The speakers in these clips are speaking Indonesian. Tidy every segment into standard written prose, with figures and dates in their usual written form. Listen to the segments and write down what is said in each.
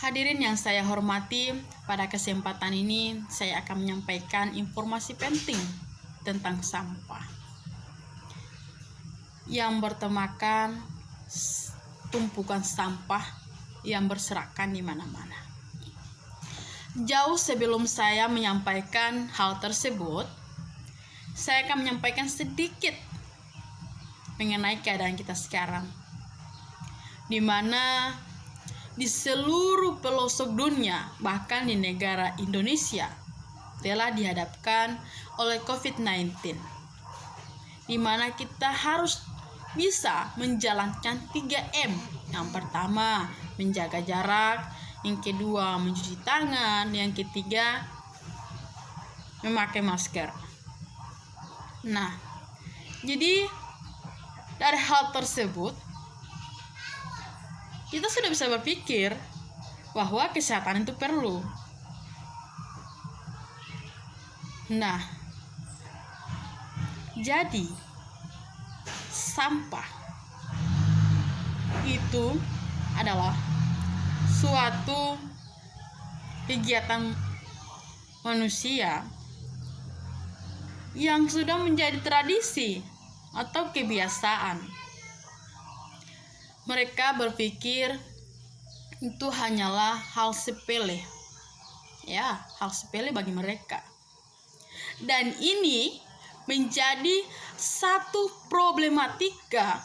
Hadirin yang saya hormati, pada kesempatan ini saya akan menyampaikan informasi penting tentang sampah yang bertemakan tumpukan sampah yang berserakan di mana-mana. Jauh sebelum saya menyampaikan hal tersebut, saya akan menyampaikan sedikit mengenai keadaan kita sekarang, di mana di seluruh pelosok dunia, bahkan di negara Indonesia, telah dihadapkan oleh COVID-19, di mana kita harus bisa menjalankan 3M. Yang pertama, menjaga jarak. Yang kedua, mencuci tangan. Yang ketiga, memakai masker. Nah, jadi dari hal tersebut, kita sudah bisa berpikir bahwa kesehatan itu perlu. Nah, jadi sampah itu adalah suatu kegiatan manusia yang sudah menjadi tradisi atau kebiasaan. Mereka berpikir itu hanyalah hal sepele. Ya, hal sepele bagi mereka. Dan ini menjadi satu problematika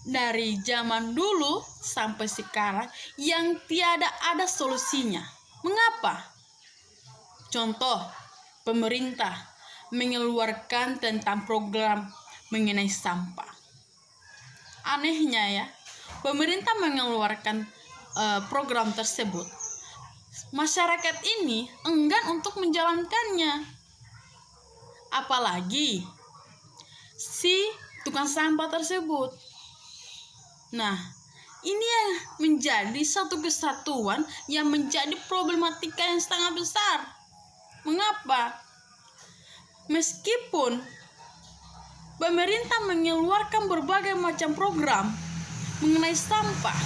dari zaman dulu sampai sekarang yang tiada ada solusinya. Mengapa? Contoh, pemerintah mengeluarkan tentang program mengenai sampah. Anehnya ya, pemerintah mengeluarkan program tersebut, masyarakat ini enggan untuk menjalankannya. Apalagi si tukang sampah tersebut. Nah, ini yang menjadi satu kesatuan yang menjadi problematika yang sangat besar. Mengapa? Meskipun pemerintah mengeluarkan berbagai macam program mengenai sampah,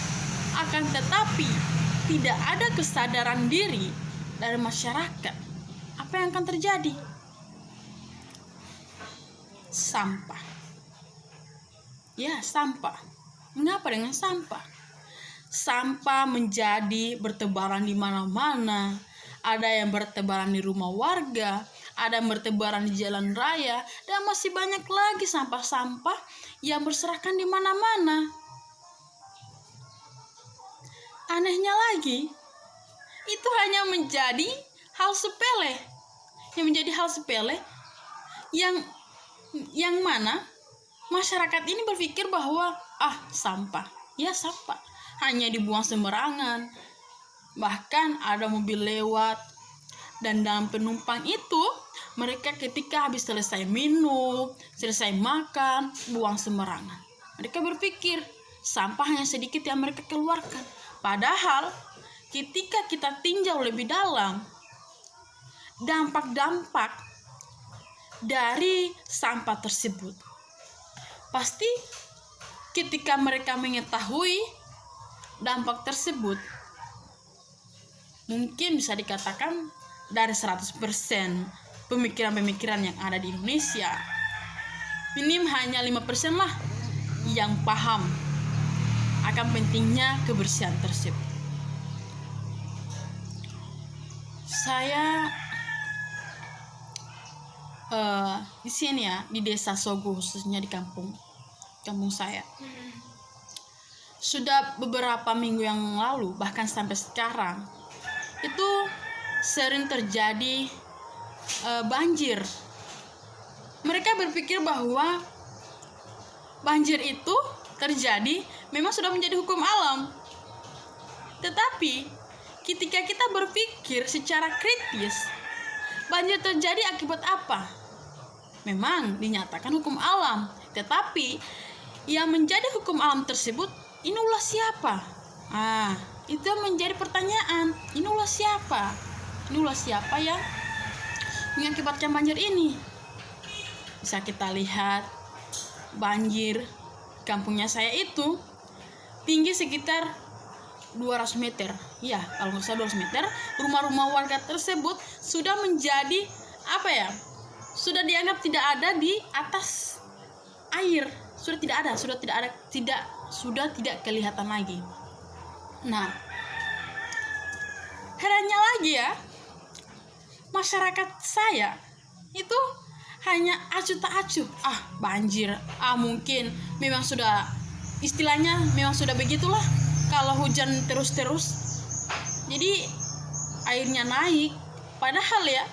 akan tetapi tidak ada kesadaran diri dari masyarakat. Apa yang akan terjadi? Sampah. Ya, sampah. Mengapa dengan sampah? Sampah menjadi bertebaran di mana-mana. Ada yang bertebaran di rumah warga, ada yang bertebaran di jalan raya, dan masih banyak lagi sampah-sampah yang berserakan di mana-mana. Anehnya lagi, itu hanya menjadi hal sepele. Yang menjadi hal sepele yang mana masyarakat ini berpikir bahwa sampah, ya sampah, hanya dibuang sembarangan. Bahkan ada mobil lewat, dan dalam penumpang itu mereka ketika habis selesai minum, selesai makan, buang sembarangan. Mereka berpikir sampah hanya sedikit yang mereka keluarkan. Padahal ketika kita tinjau lebih dalam, dampak-dampak dari sampah tersebut, pasti ketika mereka mengetahui dampak tersebut, mungkin bisa dikatakan dari 100% pemikiran-pemikiran yang ada di Indonesia, minim hanya 5% lah yang paham akan pentingnya kebersihan tersebut. Saya di sini ya, di desa Sogo, khususnya di kampung saya, sudah beberapa minggu yang lalu, bahkan sampai sekarang, itu sering terjadi banjir. Mereka berpikir bahwa banjir itu terjadi memang sudah menjadi hukum alam. Tetapi ketika kita berpikir secara kritis, banjir terjadi akibat apa? Memang dinyatakan hukum alam, tetapi yang menjadi hukum alam tersebut, ini ulah siapa? Itu menjadi pertanyaan. Ini ulah siapa? Ini ulah siapa yang mengakibatkan banjir ini? Bisa kita lihat banjir kampungnya saya itu tinggi sekitar 200 meter. ya kalau nggak salah 200 meter, rumah-rumah warga tersebut sudah menjadi sudah dianggap tidak ada di atas air, sudah tidak kelihatan lagi. Nah, herannya lagi ya, masyarakat saya itu hanya acuh tak acuh, banjir, mungkin memang sudah istilahnya memang sudah begitulah kalau hujan terus-terus, jadi airnya naik. Padahal ya,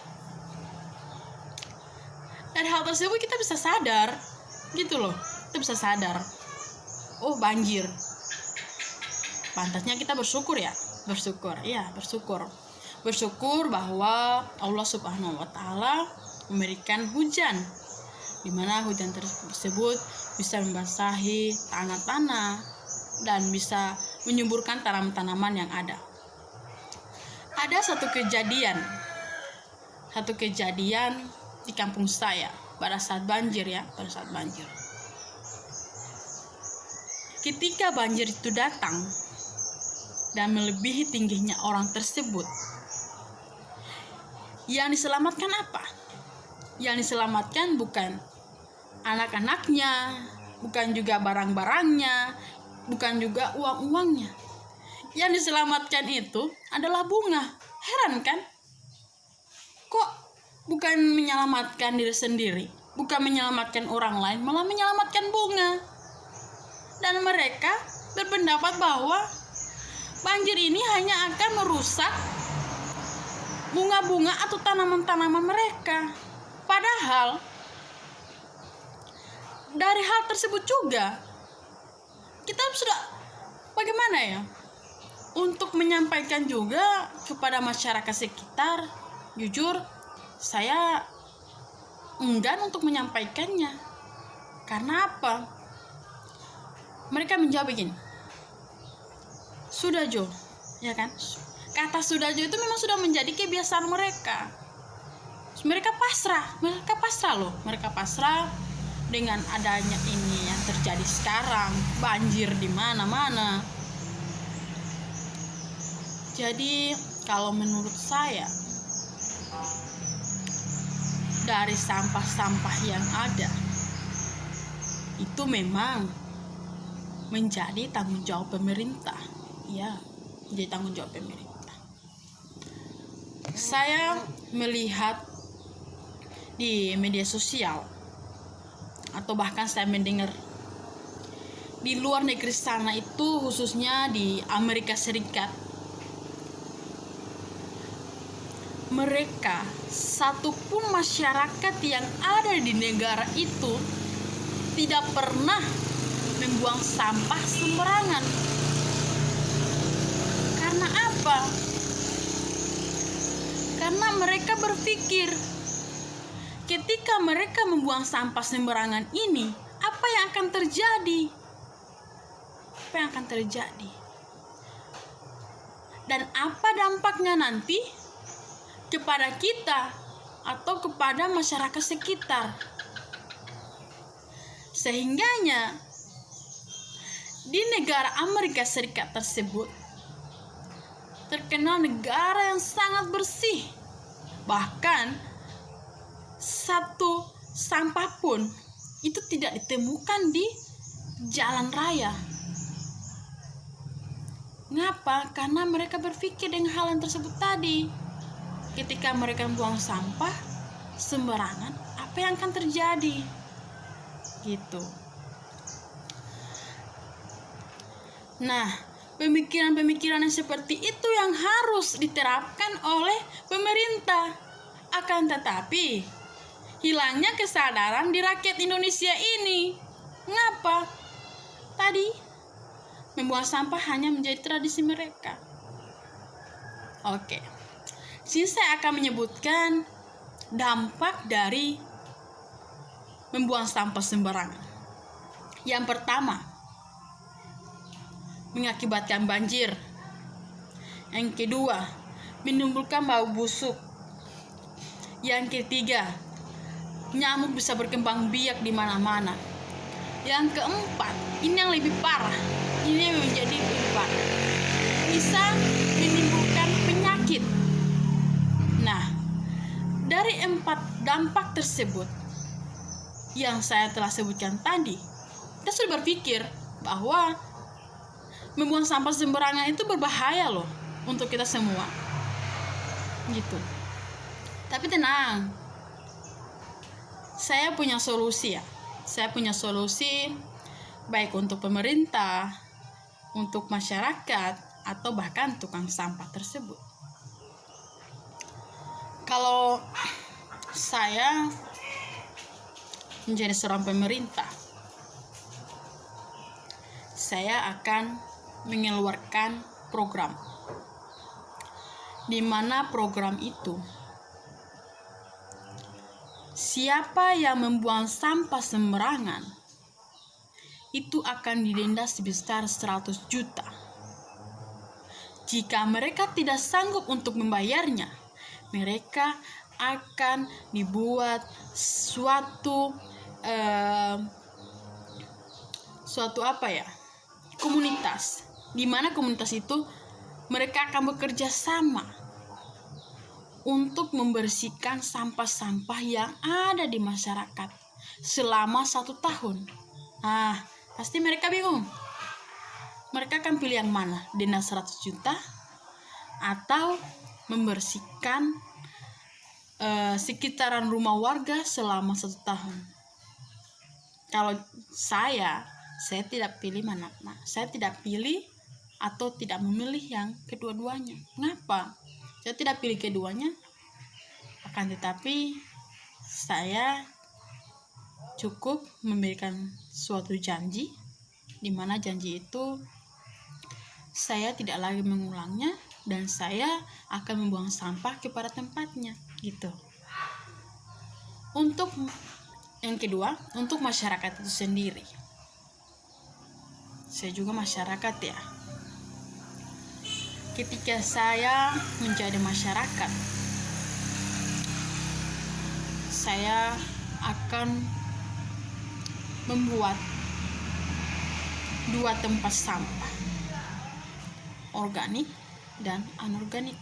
dari hal tersebut kita bisa sadar gitu loh, kita bisa sadar, oh banjir, pantasnya kita bersyukur bahwa Allah Subhanahu wa Ta'ala memberikan hujan, di mana hujan tersebut bisa membasahi tanah-tanah dan bisa menyuburkan tanaman-tanaman yang ada. Ada satu kejadian di kampung saya pada saat banjir. Ketika banjir itu datang dan melebihi tingginya orang tersebut, yang diselamatkan apa? Yang diselamatkan bukan anak-anaknya, bukan juga barang-barangnya, bukan juga uang-uangnya. Yang diselamatkan itu adalah bunga. Heran kan? Kok bukan menyelamatkan diri sendiri, bukan menyelamatkan orang lain, malah menyelamatkan bunga. Dan mereka berpendapat bahwa banjir ini hanya akan merusak bunga-bunga atau tanaman-tanaman mereka. Padahal dari hal tersebut juga kita sudah bagaimana ya untuk menyampaikan juga kepada masyarakat sekitar. Jujur saya enggan untuk menyampaikannya. Karena apa? Mereka menjawab begini, sudah Jo, ya kan? Kata sudah Jo itu memang sudah menjadi kebiasaan mereka. Mereka pasrah dengan adanya ini yang terjadi sekarang, banjir di mana-mana. Jadi kalau menurut saya, dari sampah-sampah yang ada itu memang menjadi tanggung jawab pemerintah. Ya, menjadi tanggung jawab pemerintah. Saya melihat di media sosial atau bahkan saya mendengar di luar negeri sana itu, khususnya di Amerika Serikat, mereka satupun masyarakat yang ada di negara itu tidak pernah membuang sampah sembarangan. Karena apa? Karena mereka berpikir, ketika mereka membuang sampah sembarangan ini, apa yang akan terjadi? Dan apa dampaknya nanti kepada kita atau kepada masyarakat sekitar? Sehingganya di negara Amerika Serikat tersebut terkenal negara yang sangat bersih. Bahkan satu sampah pun itu tidak ditemukan di jalan raya. Ngapa? Karena mereka berpikir dengan hal yang tersebut tadi. Ketika mereka membuang sampah sembarangan, apa yang akan terjadi? Gitu. Nah, pemikiran-pemikiran yang seperti itu yang harus diterapkan oleh pemerintah. Akan tetapi hilangnya kesadaran di rakyat Indonesia ini. Ngapa? Tadi membuang sampah hanya menjadi tradisi mereka. Oke. Sini saya akan menyebutkan dampak dari membuang sampah sembarangan. Yang pertama, mengakibatkan banjir. Yang kedua, menimbulkan bau busuk. Yang ketiga, nyamuk bisa berkembang biak di mana-mana. Yang keempat, ini yang lebih parah. Ini yang menjadi lebih parah. bisa menimbulkan penyakit. Nah, dari 4 dampak tersebut yang saya telah sebutkan tadi, kita sudah berpikir bahwa membuang sampah sembarangan itu berbahaya loh untuk kita semua. Gitu. Tapi tenang. Saya punya solusi ya. Saya punya solusi baik untuk pemerintah, untuk masyarakat, atau bahkan tukang sampah tersebut. Kalau saya menjadi seorang pemerintah, saya akan mengeluarkan program, di mana program itu siapa yang membuang sampah sembarangan itu akan didenda sebesar 100 juta. Jika mereka tidak sanggup untuk membayarnya, mereka akan dibuat suatu komunitas, di mana komunitas itu mereka akan bekerja sama untuk membersihkan sampah-sampah yang ada di masyarakat selama 1 tahun. Nah, pasti mereka bingung. Mereka akan pilih yang mana? Denda 100 juta atau membersihkan sekitaran rumah warga selama 1 tahun. Kalau saya tidak pilih mana. Saya tidak pilih atau tidak memilih yang kedua-duanya. Mengapa? Saya tidak pilih keduanya. Akan tetapi saya cukup memberikan suatu janji, di mana janji itu saya tidak lagi mengulangnya dan saya akan membuang sampah kepada tempatnya, gitu. Untuk yang kedua, untuk masyarakat itu sendiri. Saya juga masyarakat ya. Ketika saya menjadi masyarakat, saya akan membuat 2 tempat sampah, organik dan anorganik.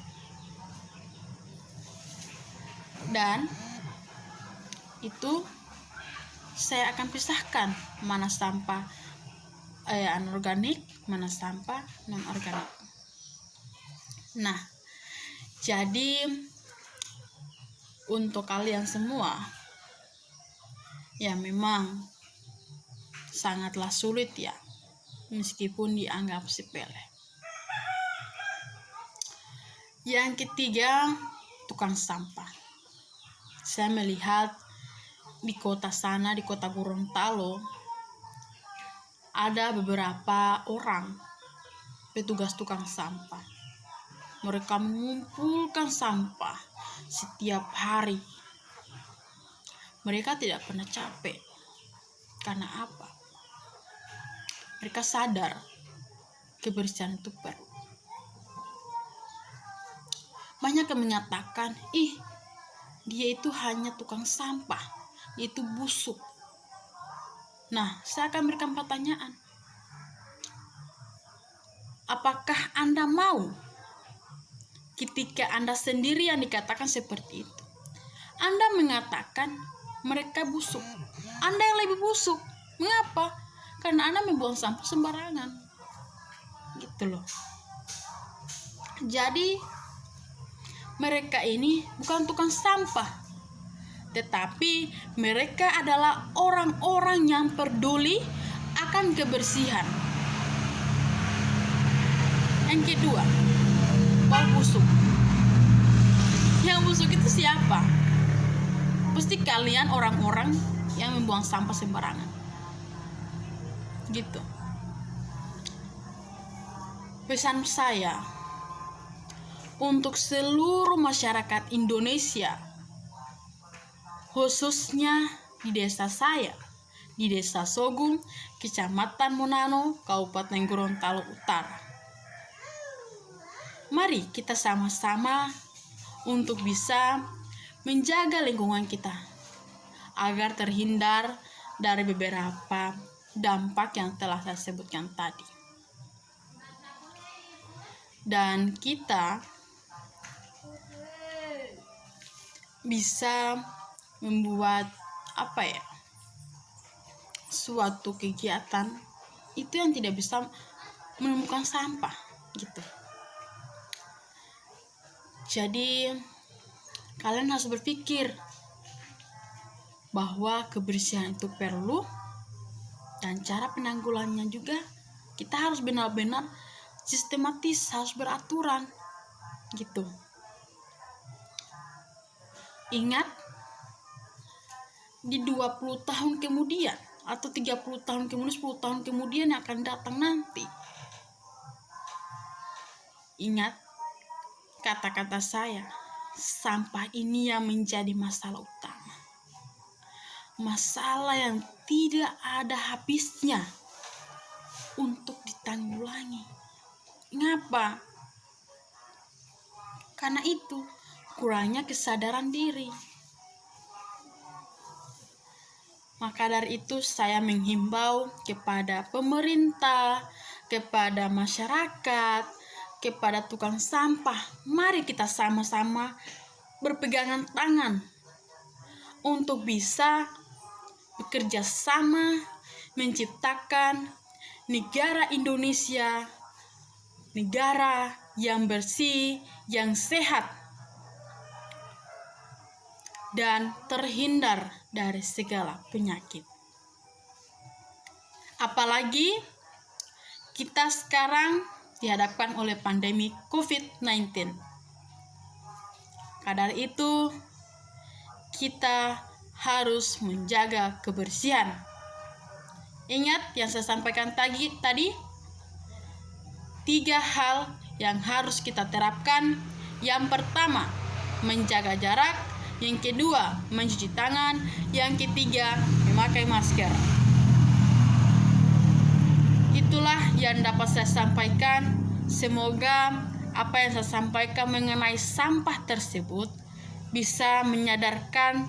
Dan itu saya akan pisahkan mana sampah anorganik, mana sampah non-organik. Nah, jadi untuk kalian semua ya memang sangatlah sulit ya, meskipun dianggap sepele. Yang ketiga, tukang sampah. Saya melihat di kota sana, di kota Gorontalo, ada beberapa orang petugas tukang sampah. Mereka mengumpulkan sampah setiap hari. Mereka tidak pernah capek. Karena apa? Mereka sadar kebersihan itu perlu. Banyak yang menyatakan, dia itu hanya tukang sampah, dia itu busuk. Nah, saya akan berikan pertanyaan. Apakah Anda mau ketika Anda sendiri yang dikatakan seperti itu? Anda mengatakan mereka busuk. Anda yang lebih busuk. Mengapa? Karena Anda membuang sampah sembarangan. Gitu loh. Jadi mereka ini bukan tukang sampah, tetapi mereka adalah orang-orang yang peduli akan kebersihan. Yang kedua, bau busuk. Yang busuk itu siapa? Pasti kalian orang-orang yang membuang sampah sembarangan. Gitu. Pesan saya untuk seluruh masyarakat Indonesia, khususnya di desa saya, di Desa Sogung, Kecamatan Monano, Kabupaten Gorontalo Utara. Mari kita sama-sama untuk bisa menjaga lingkungan kita agar terhindar dari beberapa dampak yang telah saya sebutkan tadi. dan kita bisa membuat suatu kegiatan itu yang tidak bisa menemukan sampah gitu. Jadi kalian harus berpikir bahwa kebersihan itu perlu, dan cara penanggulangannya juga kita harus benar-benar sistematis, harus beraturan gitu. Ingat, di 20 tahun kemudian atau 30 tahun kemudian, 10 tahun kemudian yang akan datang nanti, ingat kata-kata saya, sampah ini yang menjadi masalah utama. Masalah yang tidak ada habisnya untuk ditanggulangi. Mengapa? Karena itu kurangnya kesadaran diri. Maka dari itu saya menghimbau kepada pemerintah, kepada masyarakat, kepada tukang sampah, mari kita sama-sama berpegangan tangan untuk bisa bekerja sama menciptakan negara Indonesia, negara yang bersih, yang sehat, dan terhindar dari segala penyakit. Apalagi kita sekarang dihadapkan oleh pandemi COVID-19. Karena itu, kita harus menjaga kebersihan. Ingat yang saya sampaikan tadi, 3 hal yang harus kita terapkan. Yang pertama, menjaga jarak. Yang kedua, mencuci tangan. Yang ketiga, memakai masker. Itulah yang dapat saya sampaikan. Semoga apa yang saya sampaikan mengenai sampah tersebut bisa menyadarkan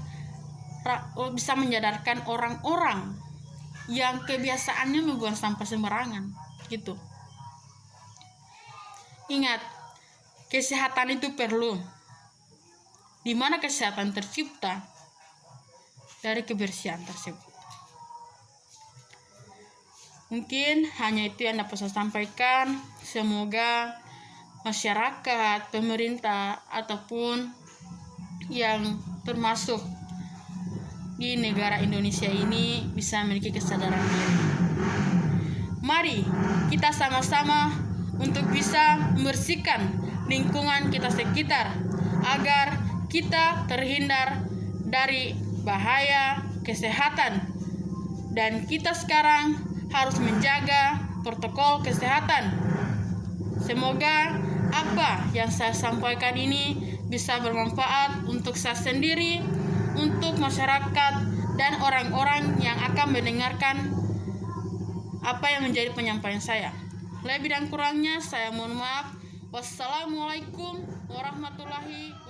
orang-orang yang kebiasaannya membuang sampah sembarangan gitu. Ingat, kesehatan itu perlu. Di mana kesehatan tercipta? Dari kebersihan tersebut. Mungkin hanya itu yang dapat saya sampaikan. Semoga masyarakat, pemerintah, ataupun yang termasuk di negara Indonesia ini bisa memiliki kesadaran diri. Mari kita sama-sama untuk bisa membersihkan lingkungan kita sekitar agar kita terhindar dari bahaya kesehatan, dan kita sekarang harus menjaga protokol kesehatan. Semoga apa yang saya sampaikan ini bisa bermanfaat untuk saya sendiri, untuk masyarakat, dan orang-orang yang akan mendengarkan apa yang menjadi penyampaian saya. Lebih dan kurangnya saya mohon maaf. Wassalamualaikum warahmatullahi wabarakatuh.